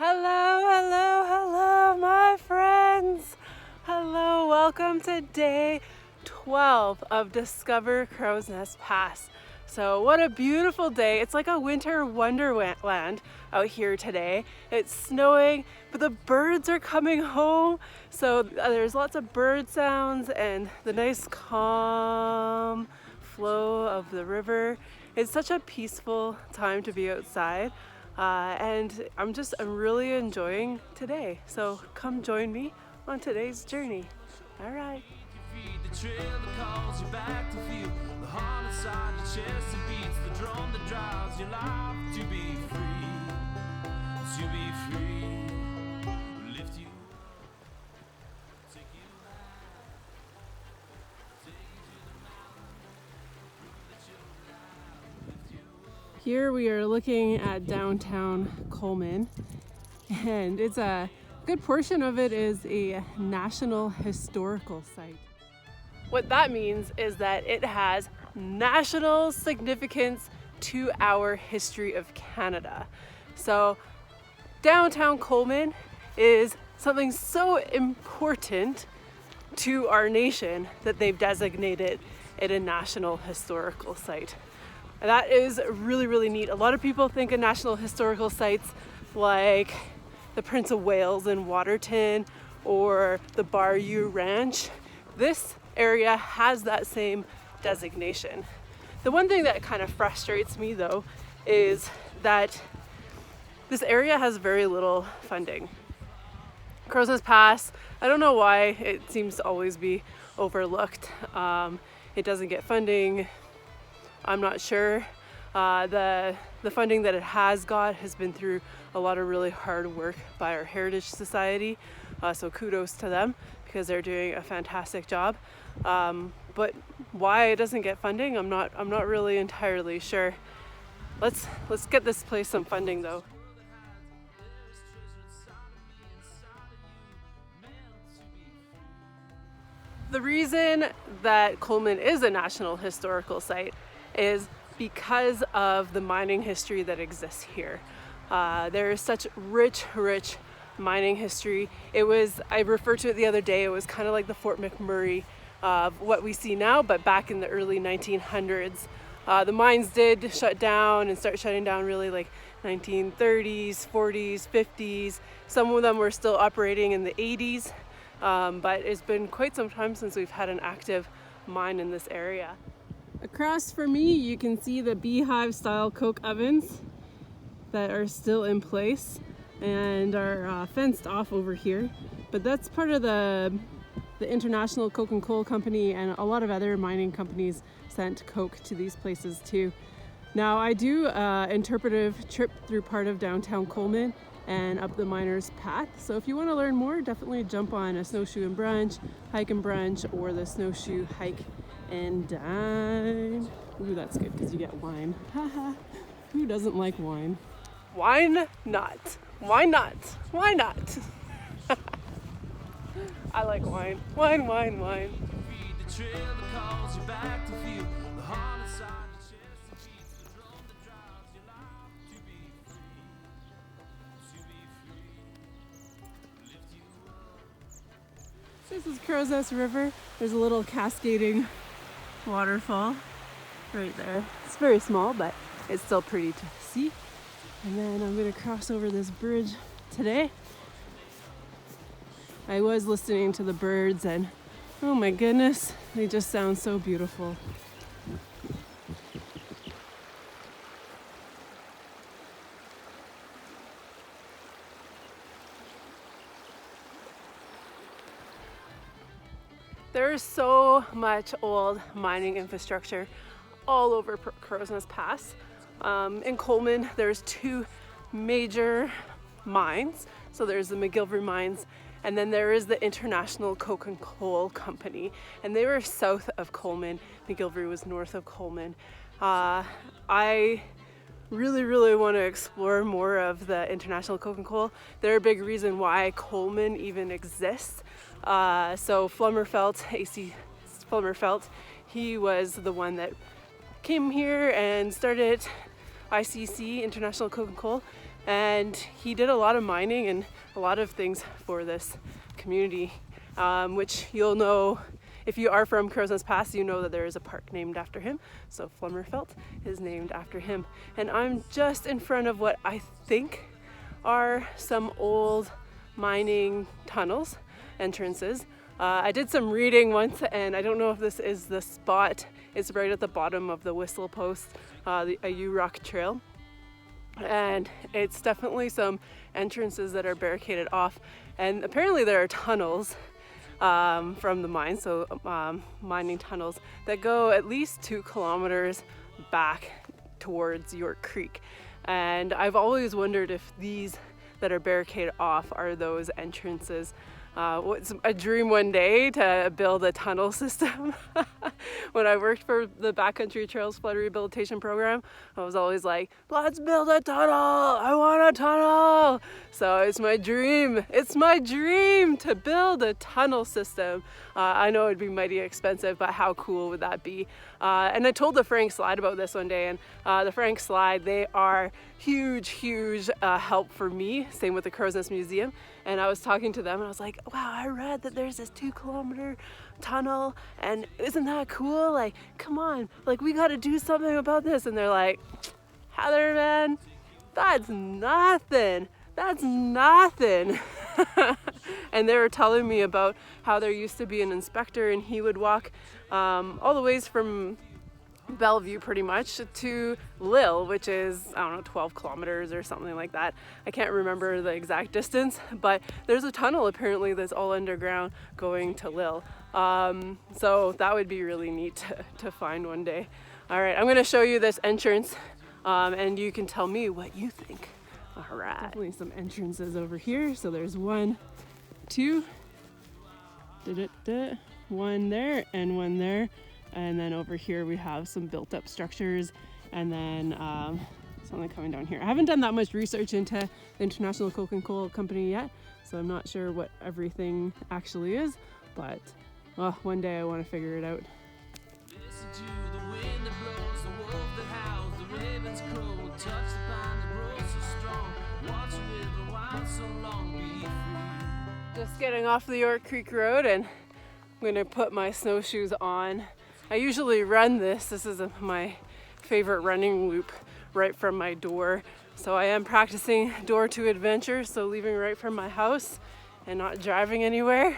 Hello, hello, hello, my friends. Hello, welcome to day 12 of Discover Crowsnest Pass. So what a beautiful day. It's like a winter wonderland out here today. It's snowing, but the birds are coming home. So there's lots of bird sounds and the nice calm flow of the river. It's such a peaceful time to be outside. And I'm really enjoying today. So come join me on today's journey. All right. The trail that calls you back to feel the heart inside your chest and beats the drum that drives your life to be free, lift you up, take you high, take you to the mountain, prove that you're alive, lift you up. Here we are looking at downtown Coleman, and it's a good portion of it is a National Historical Site. What that means is that it has national significance to our history of Canada. So downtown Coleman is something so important to our nation that they've designated it a National Historical Site. And that is really, really neat. A lot of people think of National Historical Sites like the Prince of Wales in Waterton or the Bayou Ranch. This area has that same designation. The one thing that kind of frustrates me though is that this area has very little funding. Crowsnest Pass, I don't know why it seems to always be overlooked. It doesn't get funding. I'm not sure. The funding that it has got has been through a lot of really hard work by our Heritage Society. So kudos to them because they're doing a fantastic job. But why it doesn't get funding, I'm not really entirely sure. Let's get this place some funding though. The reason that Coleman is a National Historical Site is because of the mining history that exists here. There is such rich mining history. I referred to it the other day, it was kind of like the Fort McMurray of what we see now, but back in the early 1900s. The mines did shut down and start shutting down really like 1930s, 40s, 50s. Some of them were still operating in the 80s, but it's been quite some time since we've had an active mine in this area. Across from me, you can see the beehive style coke ovens that are still in place and are fenced off over here. But that's part of the International Coke and Coal Company, and a lot of other mining companies sent coke to these places too. Now I do interpretive trip through part of downtown Coleman and up the Miners Path. So if you want to learn more, definitely jump on a snowshoe and brunch, hike and brunch, or the snowshoe hike and dine. Ooh, that's good because you get wine. Haha. Who doesn't like wine? Why not? Why not? Why not? I like wine. Wine. Feed the trail that calls you back to feel the heart inside your chest and beats the drum that drives your life to be free, lift you up. This is Crowsnest River. There's a little cascading waterfall right there. It's very small, but it's still pretty to see. And then I'm gonna cross over this bridge today. I was listening to the birds and oh my goodness, they just sound so beautiful. There is so much old mining infrastructure all over Crowsnest Pass. In Coleman, there's two major mines. So there's the McGillivray mines, and then there is the International Coke and Coal Company, and they were south of Coleman. McGillivray was north of Coleman. I really want to explore more of the International Coke and Coal. They're a big reason why Coleman even exists. So Flummerfelt, AC Flummerfelt, he was the one that came here and started ICC, International Coke and Coal, And he did a lot of mining and a lot of things for this community, which you'll know if you are from Crowsnest Pass. You know that there is a park named after him. So Flummerfelt is named after him. And I'm just in front of what I think are some old mining tunnels, entrances. I did some reading once, and I don't know if this is the spot. It's right at the bottom of the Whistle Post, a U-Rock trail. And it's definitely some entrances that are barricaded off. And apparently there are tunnels from the mine, so mining tunnels that go at least 2 kilometers back towards York Creek. And I've always wondered if these that are barricaded off are those entrances. It's a dream one day to build a tunnel system. When I worked for the Backcountry Trails Flood Rehabilitation Program, I was always like, let's build a tunnel, I want a tunnel. So it's my dream to build a tunnel system. I know it'd be mighty expensive, but how cool would that be? And I told the Frank Slide about this one day, and the Frank Slide, they are huge help for me. Same with the Crowsnest Museum. And I was talking to them and I was like, wow, I read that there's this 2-kilometer tunnel, and isn't that cool? Like, come on, like, we got to do something about this. And they're like, Heather, man, that's nothing. And they were telling me about how there used to be an inspector, and he would walk all the ways from Bellevue pretty much to Lille, which is, I don't know, 12 kilometers or something like that. I can't remember the exact distance, but there's a tunnel apparently that's all underground going to Lille. So that would be really neat to find one day. All right, I'm gonna show you this entrance, and you can tell me what you think. All right. Definitely some entrances over here. So there's 1, 2, one there and one there. And then over here we have some built up structures, and then something coming down here. I haven't done that much research into the International Coke and Coal Company yet, so I'm not sure what everything actually is, but one day I want to figure it out. Listen to the wind that blows, the wolf that howls, the ravens crow, touch the pine that grows so strong, watch the river wind so long, be free. Just getting off the York Creek Road, and I'm gonna put my snowshoes on. I usually run this. This is my favorite running loop right from my door. So I am practicing door to adventure, so leaving right from my house and not driving anywhere.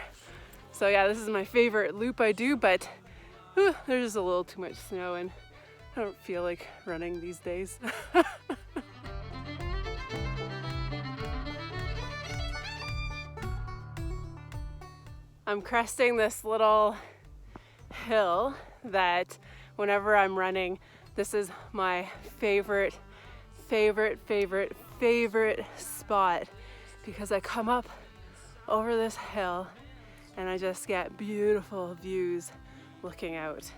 So yeah, this is my favorite loop I do, but there's just a little too much snow and I don't feel like running these days. I'm cresting this little hill that whenever I'm running, this is my favorite spot, because I come up over this hill and I just get beautiful views looking out.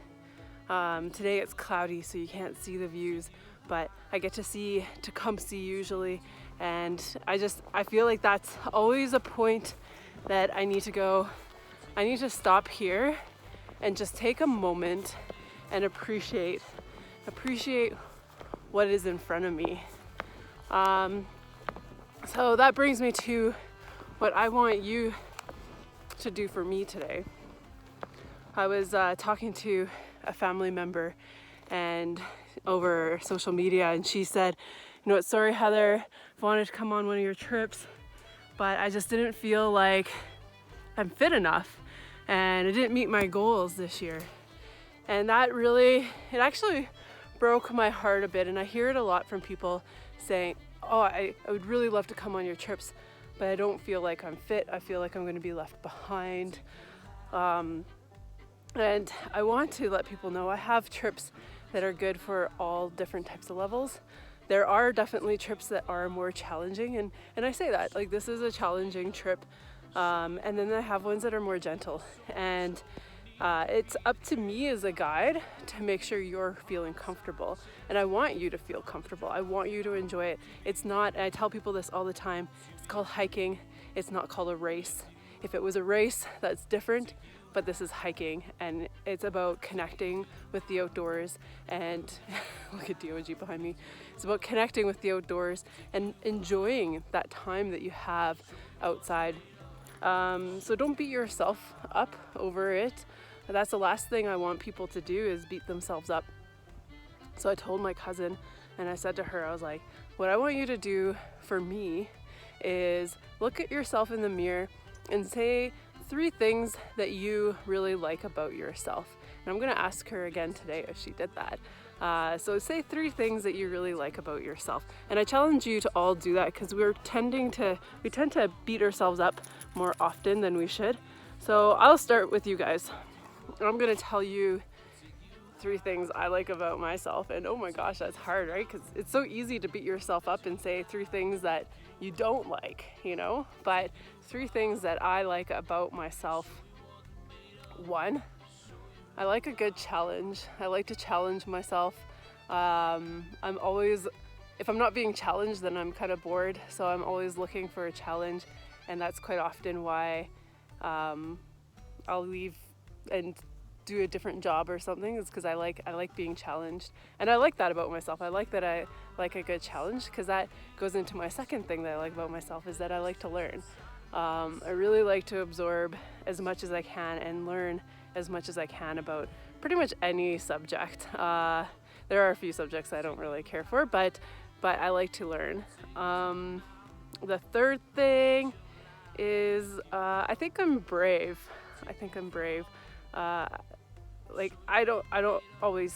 Today it's cloudy, so you can't see the views, but I get to see Tecumseh usually, and I feel like that's always a point that I need to go. I need to stop here and just take a moment and appreciate what is in front of me. So that brings me to what I want you to do for me today. I was talking to a family member and over social media, and she said, you know what, sorry Heather, I wanted to come on one of your trips, but I just didn't feel like I'm fit enough, and I didn't meet my goals this year. And that really, it actually broke my heart a bit. And I hear it a lot from people saying, oh, I would really love to come on your trips, but I don't feel like I'm fit. I feel like I'm going to be left behind. And I want to let people know I have trips that are good for all different types of levels. There are definitely trips that are more challenging, and I say that, like, this is a challenging trip. And then I have ones that are more gentle, and it's up to me as a guide to make sure you're feeling comfortable, and I want you to feel comfortable. I want you to enjoy it. It's not, and I tell people this all the time, it's called hiking. It's not called a race. If it was a race, that's different, but this is hiking, and it's about connecting with the outdoors. And look at DOG behind me. It's about connecting with the outdoors and enjoying that time that you have outside. So don't beat yourself up over it. That's the last thing I want people to do, is beat themselves up. So I told my cousin, and I said to her, I was like, what I want you to do for me is look at yourself in the mirror and say 3 things that you really like about yourself. And I'm gonna ask her again today if she did that. So say 3 things that you really like about yourself. And I challenge you to all do that, because we tend to beat ourselves up more often than we should. So I'll start with you guys. I'm gonna tell you 3 things I like about myself. And oh my gosh, that's hard, right? Because it's so easy to beat yourself up and say 3 things that you don't like, you know? But 3 things that I like about myself. 1, I like a good challenge. I like to challenge myself. I'm always, if I'm not being challenged, then I'm kind of bored. So I'm always looking for a challenge. And that's quite often why I'll leave and do a different job or something, is because I like being challenged. And I like that about myself. I like that I like a good challenge, because that goes into my second thing that I like about myself, is that I like to learn. I really like to absorb as much as I can and learn as much as I can about pretty much any subject. There are a few subjects I don't really care for, but I like to learn. The third thing is I think I'm brave. Like I don't always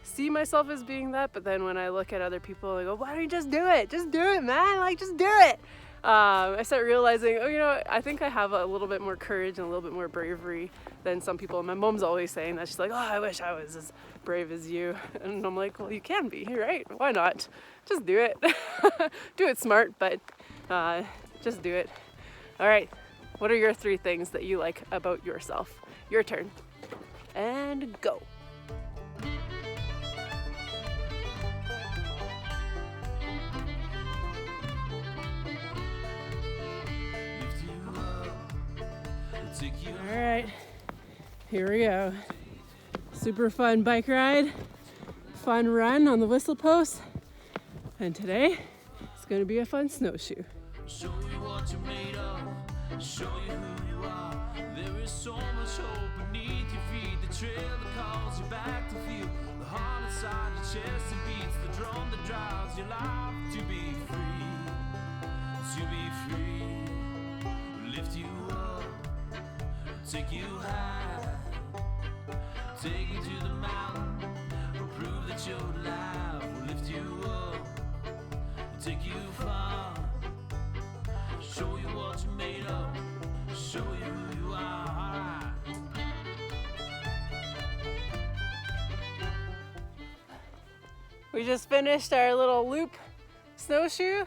see myself as being that, but then when I look at other people, I go, why don't you just do it? Just do it, man. Like, just do it. I start realizing, oh, you know, I think I have a little bit more courage and a little bit more bravery than some people. And my mom's always saying that. She's like, oh, I wish I was as brave as you. And I'm like, well, you can be, right? Why not? Just do it. Do it smart, but just do it. All right. What are your 3 things that you like about yourself? Your turn. And go. All right, here we go. Super fun bike ride, fun run on the whistle post, and today it's going to be a fun snowshoe. Show you what you're made of, show you who you are. There is so much hope beneath your feet, the trail that calls you back to feel the heart inside your chest that beats, the drum that drives your life to be free, lift you up, take you high, take you to the mountain, prove that you're alive, we'll lift you up, take you far, show you what you're made of, show you who you are. We just finished our little loop snowshoe.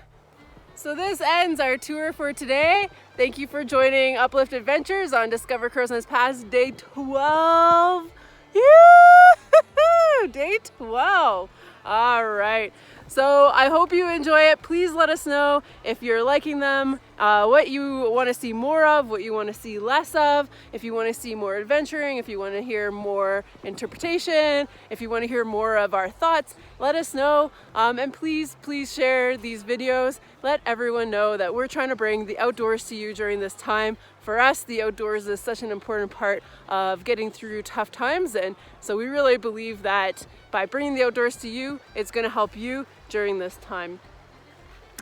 So this ends our tour for today. Thank you for joining Uplift Adventures on Discover Crowsnest Pass Day 12. Yoo-hoo! Day 12. All right. So I hope you enjoy it. Please let us know if you're liking them, what you want to see more of, what you want to see less of, if you want to see more adventuring, if you want to hear more interpretation, if you want to hear more of our thoughts, let us know. And please share these videos. Let everyone know that we're trying to bring the outdoors to you during this time. For us, the outdoors is such an important part of getting through tough times, and so we really believe that by bringing the outdoors to you, it's going to help you during this time.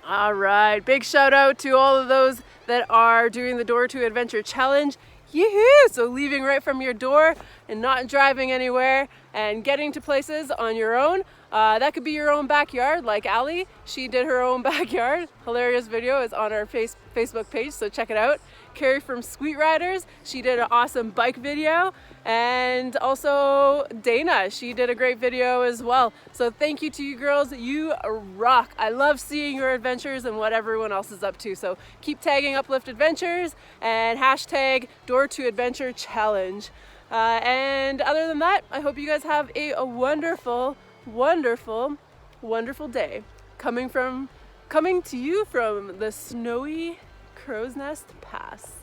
All right, big shout out to all of those that are doing the Door to Adventure Challenge. Yoo-hoo! So leaving right from your door and not driving anywhere and getting to places on your own. That could be your own backyard, like Allie. She did her own backyard. Hilarious video is on our Facebook page, so check it out. Carrie from Sweet Riders, she did an awesome bike video. And also Dana, she did a great video as well. So thank you to you girls, you rock. I love seeing your adventures and what everyone else is up to. So keep tagging Uplift Adventures and hashtag Door to Adventure Challenge. And other than that, I hope you guys have a wonderful day coming to you from the snowy Crowsnest Pass.